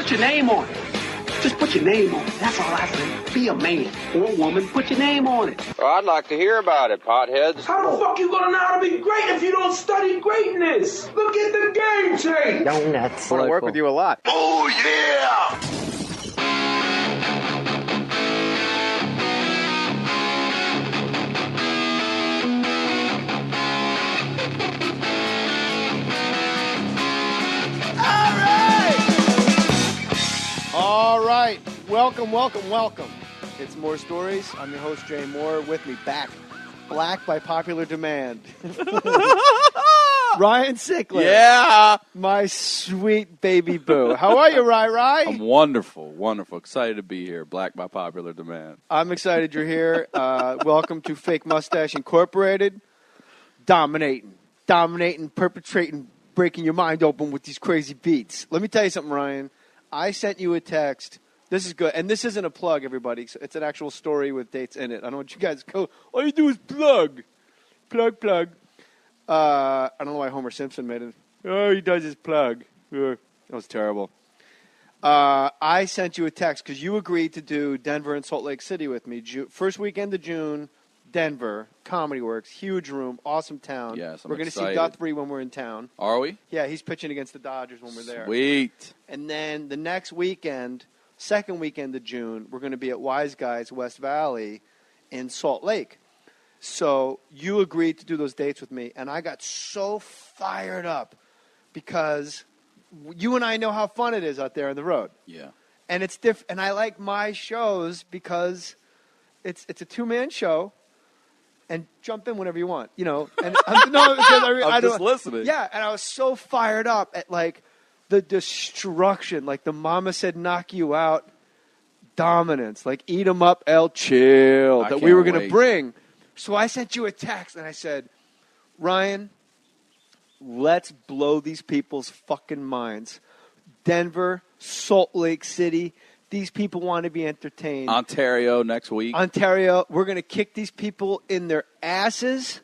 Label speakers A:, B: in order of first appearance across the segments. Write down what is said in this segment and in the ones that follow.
A: Put your name on it. Just put your name on it. That's all I say. Be a man or a woman. Put your name on it.
B: Well, I'd like to hear about it, potheads.
C: How the fuck you gonna know how to be great if you don't study greatness? Look at the game change.
A: Donuts.
D: I want to work with you a lot.
C: Oh, yeah!
D: All right. Welcome. It's Mohr Stories. I'm your host, Jay Mohr. With me, back, black by popular demand. Ryan Sickler.
E: Yeah.
D: My sweet baby boo. How are you, Ry?
E: I'm wonderful. Excited to be here. Black by popular demand.
D: I'm excited you're here. Welcome to Fake Mustache Incorporated. Dominating, perpetrating, breaking your mind open with these crazy beats. Let me tell you something, Ryan. I sent you a text. This is good. And this isn't a plug, everybody. It's an actual story with dates in it. I don't want you guys to go, all you do is plug. Plug. I don't know why Homer Simpson made it. Oh, he does his plug. That was terrible. I sent you a text because you agreed to do Denver and Salt Lake City with me. First weekend of June, Denver, Comedy Works, huge room, awesome town.
E: Yes, I'm
D: We're going to see
E: excited.
D: Guthrie when we're in town.
E: Are we?
D: Yeah, he's pitching against the Dodgers when we're there.
E: Sweet.
D: And then the next weekend, second weekend of June, we're going to be at Wise Guys West Valley in Salt Lake. So you agreed to do those dates with me, and I got so fired up because you and I know how fun it is out there on the road.
E: Yeah.
D: And it's different. And I like my shows because it's a two-man show. And jump in whenever you want, you know. And I'm
E: just listening.
D: Yeah, and I was so fired up at like the destruction, like the mama said, knock you out dominance, like eat 'em up, El Chill, that we were going to bring. So I sent you a text and I said, Ryan, let's blow these people's fucking minds. Denver, Salt Lake City. These people want to be entertained.
E: Ontario next week.
D: We're going to kick these people in their asses.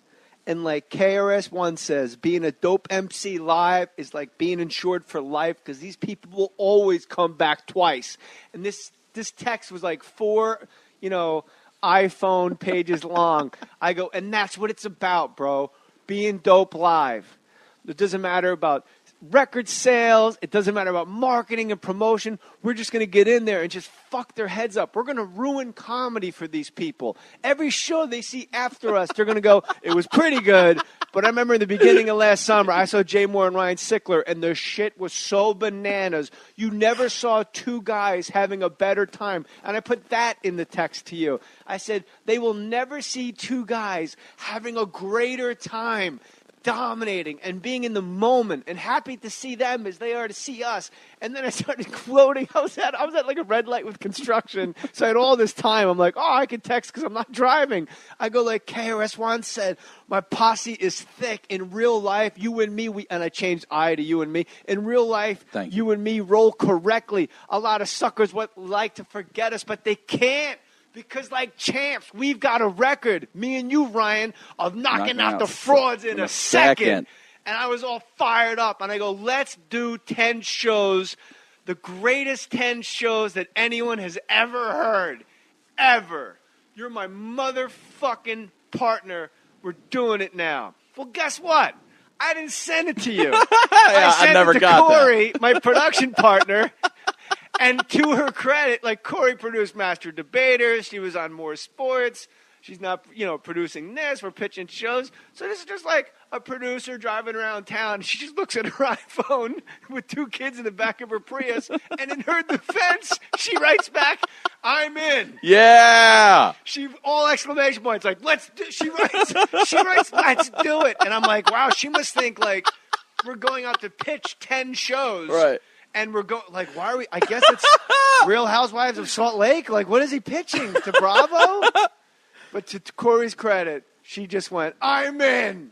D: And like KRS-One says, being a dope MC live is like being insured for life because these people will always come back twice. And this text was like 4, iPhone pages long. I go, and that's what it's about, bro. Being dope live. It doesn't matter about record sales. It doesn't matter about marketing and promotion. We're just going to get in there and just fuck their heads up. We're going to ruin comedy for these people. Every show they see after us, they're going to go, it was pretty good. But I remember in the beginning of last summer, I saw Jay Mohr and Ryan Sickler, and their shit was so bananas. You never saw two guys having a better time. And I put that in the text to you. I said, they will never see two guys having a greater time, dominating and being in the moment and happy to see them as they are to see us. And then I started quoting. I was at like a red light with construction. So I had all this time. I'm like, I can text because I'm not driving. I go like KRS-One said, my posse is thick. In real life, you and me, and I changed I to you and me. In real life, you and me roll correctly. A lot of suckers would like to forget us, but they can't. Because like champs, we've got a record, me and you, Ryan, of knocking out the frauds in a second. And I was all fired up. And I go, let's do 10 shows, the greatest 10 shows that anyone has ever heard. Ever. You're my motherfucking partner. We're doing it now. Well, guess what? I didn't send it to you. I sent it to Corey, my production partner. And to her credit, like Corey produced Master Debaters. She was on Mohr Sports. She's not, producing this. We're pitching shows. So this is just like a producer driving around town. She just looks at her iPhone with 2 kids in the back of her Prius. And in her defense, she writes back, I'm in.
E: Yeah.
D: All exclamation points. Like, she writes, let's do it. And I'm like, wow, she must think like we're going out to pitch 10 shows.
E: Right.
D: And we're going, like, why are we? I guess it's Real Housewives of Salt Lake. Like, what is he pitching? To Bravo? But to Corey's credit, she just went, I'm in.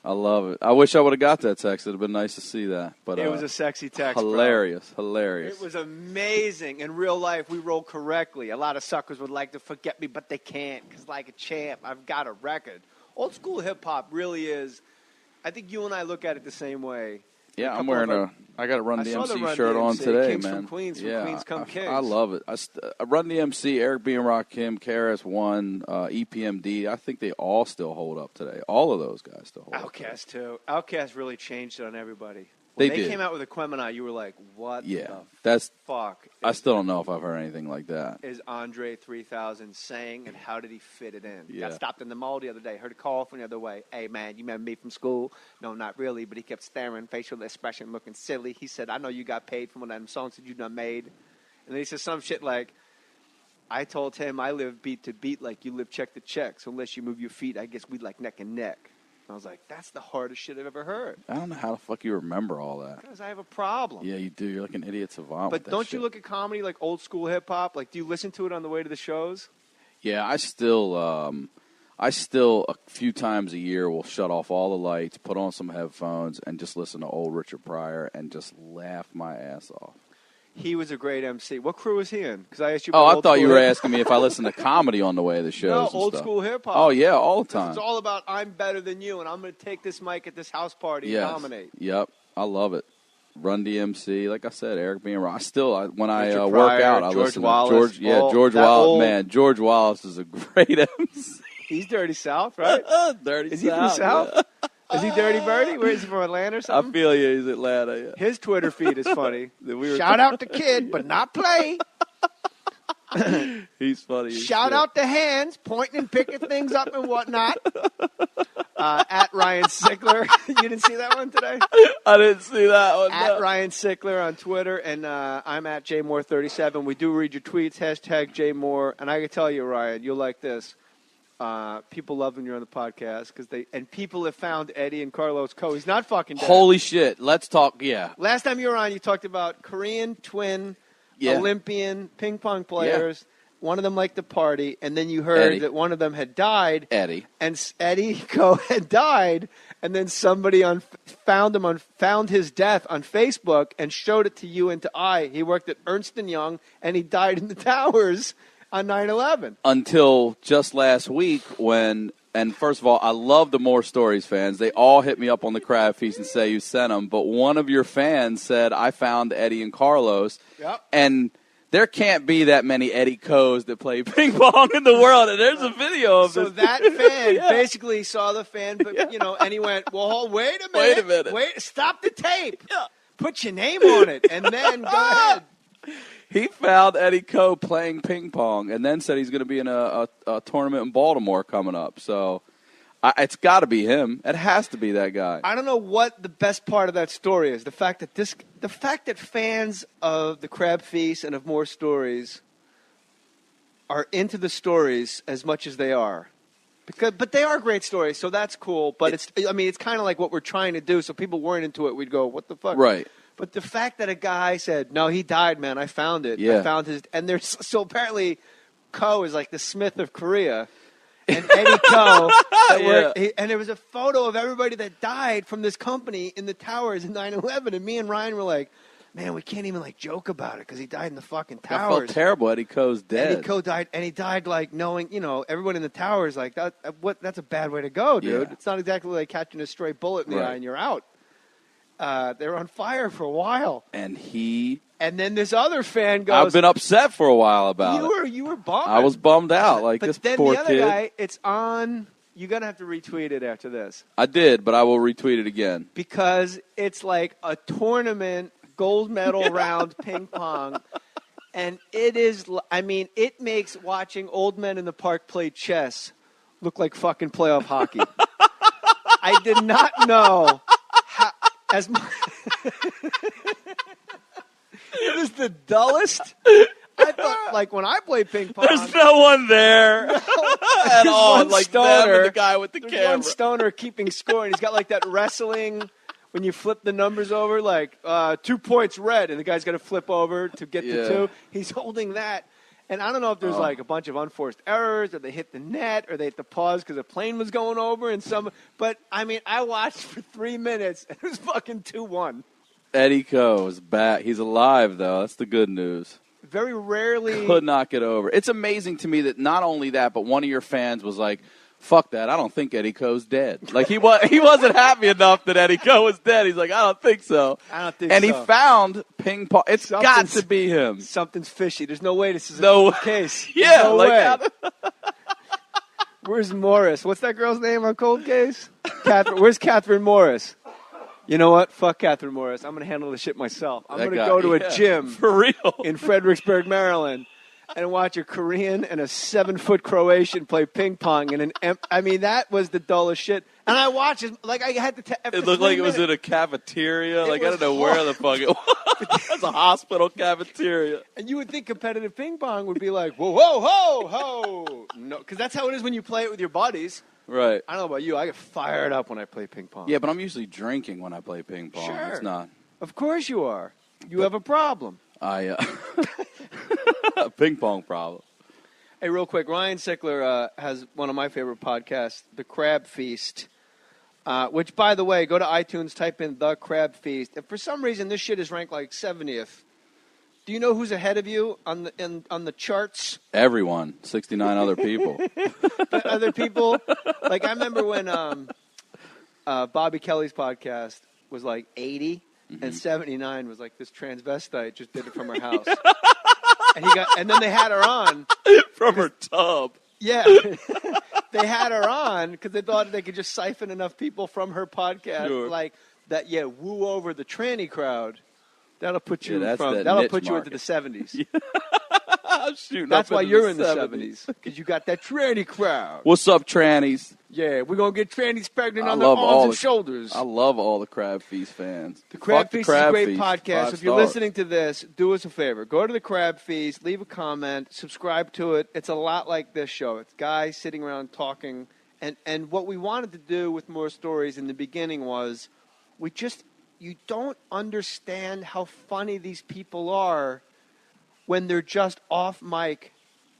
E: I love it. I wish I would have got that text. It would have been nice to see that. But
D: it was a sexy text,
E: hilarious,
D: bro.
E: Hilarious.
D: It was amazing. In real life, we roll correctly. A lot of suckers would like to forget me, but they can't. Because like a champ, I've got a record. Old school hip-hop really is, I think you and I look at it the same way.
E: Yeah, I'm wearing I got a Run DMC shirt on today,
D: Kings
E: man.
D: From Queens, from
E: yeah,
D: Queens come Kings.
E: I love it. I Run DMC, Eric B. and Rakim, KRS-One, EPMD. I think they all still hold up today. All of those guys still hold up.
D: Outkast too. Outkast really changed it on everybody. When they
E: did.
D: came out with Aquemini, you were like, "What?
E: That's
D: fuck."
E: I still don't know if I've heard anything like that.
D: Is Andre 3000 saying, and how did he fit it in?
E: Yeah.
D: Got stopped in the mall the other day. Heard a call from the other way. Hey man, you remember me from school? No, not really. But he kept staring, facial expression looking silly. He said, "I know you got paid for one of them songs that you done made." And then he said some shit like, "I told him I live beat to beat like you live check to check. So unless you move your feet, I guess we like neck and neck." I was like, that's the hardest shit I've ever heard.
E: I don't know how the fuck you remember all that.
D: Because I have a problem.
E: Yeah, you do. You're like an idiot savant.
D: But don't you look at comedy like old school hip hop? Like, do you listen to it on the way to the shows?
E: Yeah, I still a few times a year will shut off all the lights, put on some headphones, and just listen to old Richard Pryor and just laugh my ass off.
D: He was a great MC. What crew was he in? Because I asked you.
E: Oh, I thought you were asking me if I listen to comedy on the way to the shows.
D: No,
E: and
D: old
E: stuff.
D: school hip hop.
E: Oh yeah, all the time.
D: It's all about I'm better than you, and I'm going to take this mic at this house party and dominate.
E: Yep, I love it. Run DMC, like I said, Eric B. and Ross. When I
D: Richard
E: work
D: Pryor,
E: out, I
D: George
E: listen
D: Wallace.
E: to George. Yeah, George Wallace. Man, George Wallace is a great MC.
D: He's Dirty South, right?
E: Dirty South.
D: Is he from the South?
E: Yeah.
D: Is he Dirty Birdie? Where is he from, Atlanta or something?
E: I feel you. He's Atlanta. Yeah.
D: His Twitter feed is funny. Shout out to Kid, but not play.
E: He's funny.
D: Shout out to Hands, pointing and picking things up and whatnot. At Ryan Sickler. You didn't see that one today?
E: I didn't see that one.
D: At Ryan Sickler on Twitter, and I'm at JMohr37. We do read your tweets, hashtag JMohr. And I can tell you, Ryan, you'll like this. People love when you're on the podcast and people have found Eddie and Carlos Coe. He's not fucking dead.
E: Holy shit. Let's talk. Yeah.
D: Last time you were on, you talked about Korean twin Olympian ping pong players. Yeah. One of them liked to party, and then you heard that one of them had died.
E: Eddie.
D: And Eddie Coe had died, and then somebody found his death on Facebook and showed it to you and to I. He worked at Ernst & Young, and he died in the towers on 9/11.
E: Until just last week when, and first of all, I love the Mohr Stories fans. They all hit me up on the Crab Feast and say you sent them, but one of your fans said, I found Eddie and Carlos.
D: Yep.
E: And there can't be that many Eddie Coes that play ping pong in the world, and there's a video of
D: so
E: this.
D: So that fan basically saw the fan, and he went, well, wait a minute. Wait, stop the tape.
E: Yeah.
D: Put your name on it, and then go ahead.
E: He found Eddie Coe playing ping pong and then said he's going to be in a tournament in Baltimore coming up. So it's got to be him. It has to be that guy.
D: I don't know what the best part of that story is. The fact that fans of the Crab Feast and of Mohr Stories are into the stories as much as they are. But they are great stories, so that's cool. But it's kind of like what we're trying to do. So people weren't into it, we'd go, what the fuck?
E: Right.
D: But the fact that a guy said, no, he died, man, I found it.
E: Yeah.
D: I found his, and there's, so apparently Coe is like the Smith of Korea. And Eddie Coe, and there was a photo of everybody that died from this company in the towers in 9/11. And me and Ryan were like, man, we can't even like joke about it because he died in the fucking towers.
E: I felt terrible. Eddie Coe's dead.
D: Eddie Coe died, and he died like knowing, everyone in the towers like that. That's a bad way to go, dude.
E: Yeah.
D: It's not exactly like catching a stray bullet in the eye and you're out. They were on fire for a while.
E: And
D: then this other fan goes,
E: I've been upset for a while about it.
D: You were bummed.
E: I was bummed out. Like,
D: but
E: this
D: then
E: poor
D: the other
E: kid.
D: guy, it's on. You're going to have to retweet it after this.
E: I did, but I will retweet it again.
D: Because it's like a tournament, gold medal round ping pong. And it makes watching old men in the park play chess look like fucking playoff hockey. I did not know how. It was the dullest. I thought, like, when I play ping pong,
E: there's no one there at all. Like
D: stoner,
E: them and the guy with the camera.
D: One stoner keeping score, and he's got like that wrestling when you flip the numbers over, like 2 points red, and the guy's got to flip over to get to 2. He's holding that. And I don't know if there's like a bunch of unforced errors, or they hit the net, or they hit the pause because a plane was going over, But I watched for 3 minutes, and it was fucking 2-1.
E: Eddie Coe is back. He's alive, though. That's the good news.
D: Very rarely
E: could not get over. It's amazing to me that not only that, but one of your fans was like, fuck that. I don't think Eddie Coe's dead. Like, he wasn't happy enough that Eddie Coe was dead. He's like, I don't think so.
D: I don't think
E: and
D: so.
E: he found ping pong. It's got to be him.
D: Something's fishy. There's no way this is a
E: No
D: cold case.
E: Yeah,
D: no
E: like
D: way. Where's Morris? What's that girl's name on Cold Case? Where's Catherine Morris? You know what? Fuck Catherine Morris. I'm going to handle the shit myself. I'm going to go to a gym
E: for real
D: in Fredericksburg, Maryland, and watch a Korean and a 7-foot Croatian play ping pong I mean, that was the dullest shit. And I watched it like I had to.
E: It looked like it was in a cafeteria. Like, I don't know where the fuck it was. It's a hospital cafeteria.
D: And you would think competitive ping pong would be like, whoa, whoa, ho, ho. No, because that's how it is when you play it with your buddies.
E: Right.
D: I don't know about you. I get fired up when I play ping pong.
E: Yeah, but I'm usually drinking when I play ping pong.
D: Sure.
E: It's not.
D: Of course you are. You have a problem.
E: A ping pong problem.
D: Hey, real quick, Ryan Sickler has one of my favorite podcasts, The Crab Feast, which, by the way, go to iTunes, type in The Crab Feast. And for some reason, this shit is ranked like 70th. Do you know who's ahead of you on the charts?
E: Everyone, 69 other people.
D: Other people? Like, I remember when Bobby Kelly's podcast was like 80, and 79 was like this transvestite just did it from her house. And then they had her on.
E: From her tub.
D: Yeah. They had her on because they thought they could just siphon enough people from her podcast.
E: Sure.
D: Like that, woo over the tranny crowd. That'll put you
E: that'll
D: put you into the 70s.
E: I'm shooting
D: That's
E: up
D: why
E: into
D: you're
E: the
D: in the 70s. Because you got that tranny crowd.
E: What's up, trannies?
D: Yeah, we're going to get trannies pregnant
E: I
D: on their
E: love all
D: arms and
E: the-
D: shoulders.
E: I love all the Crab Feast fans.
D: The Crab
E: Fuck
D: Feast
E: the
D: is a
E: Crab
D: great
E: Feast.
D: podcast.
E: 5
D: If you're
E: stars.
D: listening to this, do us a favor. Go to the Crab Feast, leave a comment, subscribe to it. It's a lot like this show. It's guys sitting around talking. And what we wanted to do with Mohr Stories in the beginning was you don't understand how funny these people are when they're just off mic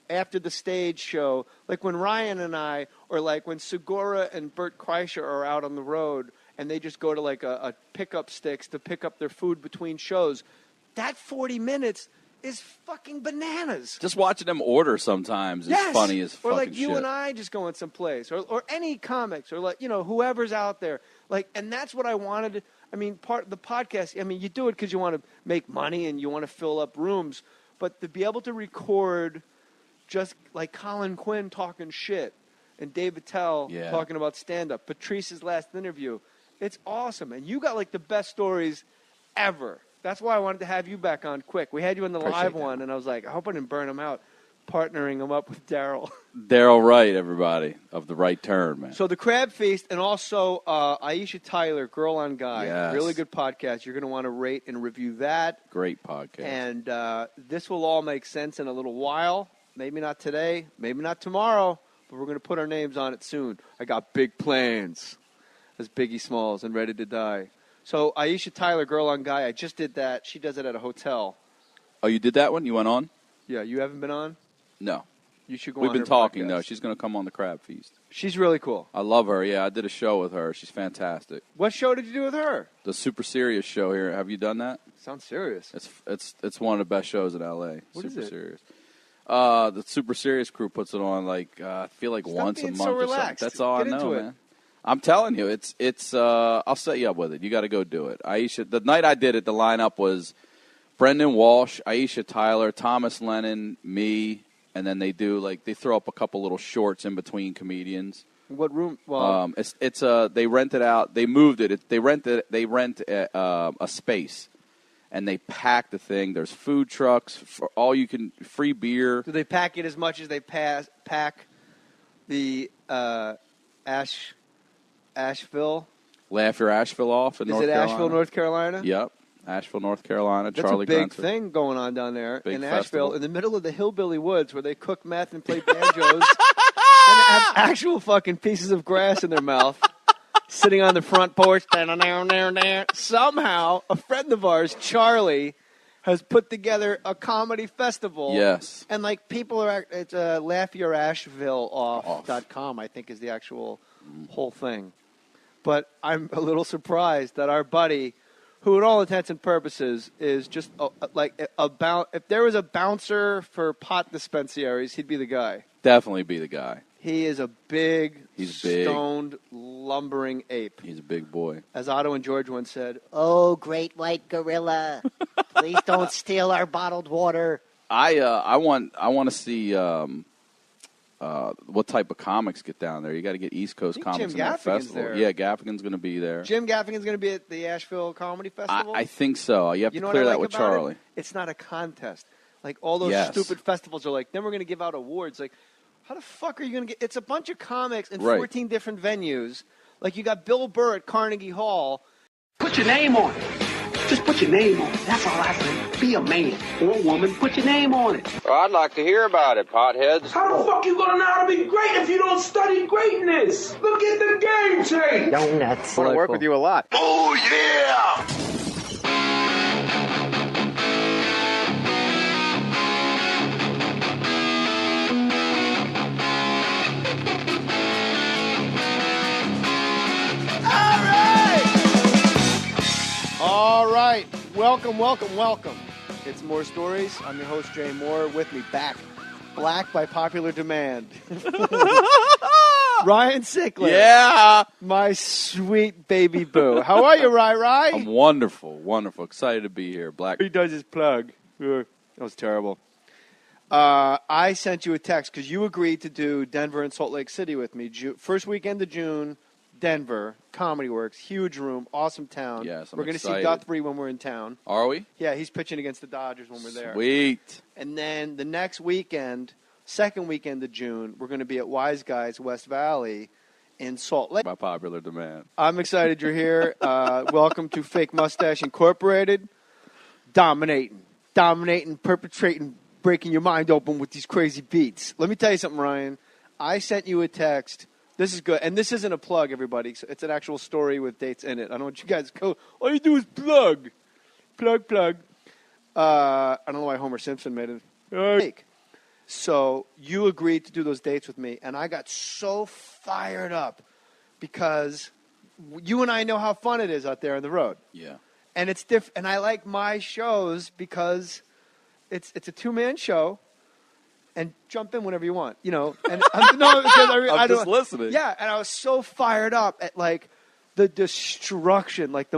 D: after the stage show. Like when Ryan and I, or like when Segura and Bert Kreischer are out on the road and they just go to like a pickup sticks to pick up their food between shows. That 40 minutes is fucking bananas.
E: Just watching them order sometimes is funny as fucking
D: Or like you
E: shit.
D: and I just going someplace, or any comics, or like, whoever's out there. Like, and that's what I wanted. I mean, part of the podcast, I mean, you do it because you want to make money and you want to fill up rooms, but to be able to record just like Colin Quinn talking shit and Dave Attell talking about stand-up, Patrice's last interview, it's awesome. And you got like the best stories ever. That's why I wanted to have you back on quick. We had you in the live one, and I was like, I hope I didn't burn him out, partnering him up with Daryl.
E: Daryl Wright, everybody, of the right turn, man.
D: So the Crab Feast, and also Aisha Tyler, Girl on Guy.
E: Yes.
D: Really good podcast. You're going to want to rate and review that.
E: Great podcast.
D: And this will all make sense in a little while. Maybe not today, maybe not tomorrow, but we're going to put our names on it soon. I got big plans, as Biggie Smalls and Ready to Die. So Aisha Tyler, Girl on Guy, I just did that. She does it at a hotel.
E: Oh, you did that one? You went on?
D: Yeah, you haven't been on?
E: No.
D: You should go
E: We've
D: on
E: been
D: her
E: talking,
D: podcast.
E: though. She's going to come on the Crab Feast.
D: She's really cool.
E: I love her. Yeah, I did a show with her. She's fantastic.
D: What show did you do with her?
E: The Super Serious show here. Have you done that?
D: Sounds serious.
E: It's one of the best shows in L.A.
D: What
E: Super
D: is it?
E: Serious. The Super Serious crew puts it on I feel like
D: Stop
E: once a
D: being
E: month
D: so
E: or something.
D: relaxed.
E: That's all
D: Get
E: I know,
D: into it.
E: man. I'm telling you, it's I'll set you up with it. You got to go do it. Aisha, the night I did it, the lineup was Brendan Walsh, Aisha Tyler, Thomas Lennon, me, and then they throw up a couple little shorts in between comedians.
D: What room? Well,
E: They rent it out. They moved it. They rent a space, and they pack the thing. There's food trucks for all you can, free beer.
D: do they pack it as much as they pack the Asheville?
E: Laugh your Asheville off in
D: Is
E: North
D: it
E: Carolina.
D: Asheville, North Carolina?
E: Yep, Asheville, North Carolina.
D: That's
E: Charlie
D: a big
E: Grenzer.
D: thing going on down there
E: Big
D: in
E: festival.
D: Asheville, in the middle of the hillbilly woods where they cook meth and play banjos and have actual fucking pieces of grass in their mouth, sitting on the front porch. Somehow, a friend of ours, Charlie, has put together a comedy festival.
E: Yes.
D: And like people are, it's laughyourashevilleoff.com, I think is the actual whole thing. But I'm a little surprised that our buddy, who in all intents and purposes is just if there was a bouncer for pot dispensaries, he'd be the guy.
E: Definitely be the guy.
D: He is a big,
E: He's big.
D: stoned, lumbering ape.
E: He's a big boy.
D: As Otto and George once said,
F: Oh, great white gorilla, please don't steal our bottled water.
E: I want to see what type of comics get down there. You got to get East Coast comics
D: Jim
E: in that
D: Gaffigan's
E: festival.
D: there.
E: Yeah, Gaffigan's going to be there.
D: Jim Gaffigan's going to be at the Asheville Comedy Festival.
E: I think so. You have
D: You
E: to
D: know
E: clear
D: what I
E: that
D: like
E: with
D: about
E: Charlie.
D: it? It's not a contest. Like all those
E: Yes.
D: stupid festivals are like, then we're going to give out awards. Like, how the fuck are you going to get? It's a bunch of comics in
E: Right.
D: 14 different venues. Like you got Bill Burr at Carnegie Hall.
A: Put your name on it. Just put your name on it. That's all I say. Be a man or woman. Put your name on it.
B: Well, I'd like to hear about it, potheads.
C: How the fuck you gonna know how to be great if you don't study greatness? Look at the game tape.
F: Donuts.
D: I want to work with you a lot.
A: Oh, yeah!
D: All right. Welcome, welcome, welcome. It's Mohr Stories. I'm your host, Jay Mohr. With me back, black by popular demand. Ryan Sickler.
E: Yeah.
D: My sweet baby boo. How are you, Rai?
E: I'm wonderful. Excited to be here. Black.
D: He does his plug. Ugh, that was terrible. I sent you a text because you agreed to do Denver and Salt Lake City with me. First weekend of June, Denver, Comedy Works, huge room, awesome town.
E: Yes, I'm
D: We're going to see
E: excited.
D: Guthrie when we're in town.
E: Are we?
D: Yeah, he's pitching against the Dodgers when we're there.
E: Sweet.
D: And then the next weekend, second weekend of June, we're going to be at Wise Guys West Valley in Salt Lake.
E: By popular demand.
D: I'm excited you're here. Welcome to Fake Mustache Incorporated. Dominating, perpetrating, breaking your mind open with these crazy beats. Let me tell you something, Ryan. I sent you a text. This is good. And this isn't a plug, everybody. It's an actual story with dates in it. I don't want you guys to go, all you do is plug. Plug. I don't know why Homer Simpson made it. So you agreed to do those dates with me, and I got so fired up because you and I know how fun it is out there on the road.
E: Yeah.
D: And it's different. And I like my shows because it's a two-man show. And jump in whenever you want, you know. And no, because
E: I'm just listening.
D: Yeah, and I was so fired up at like the destruction, like the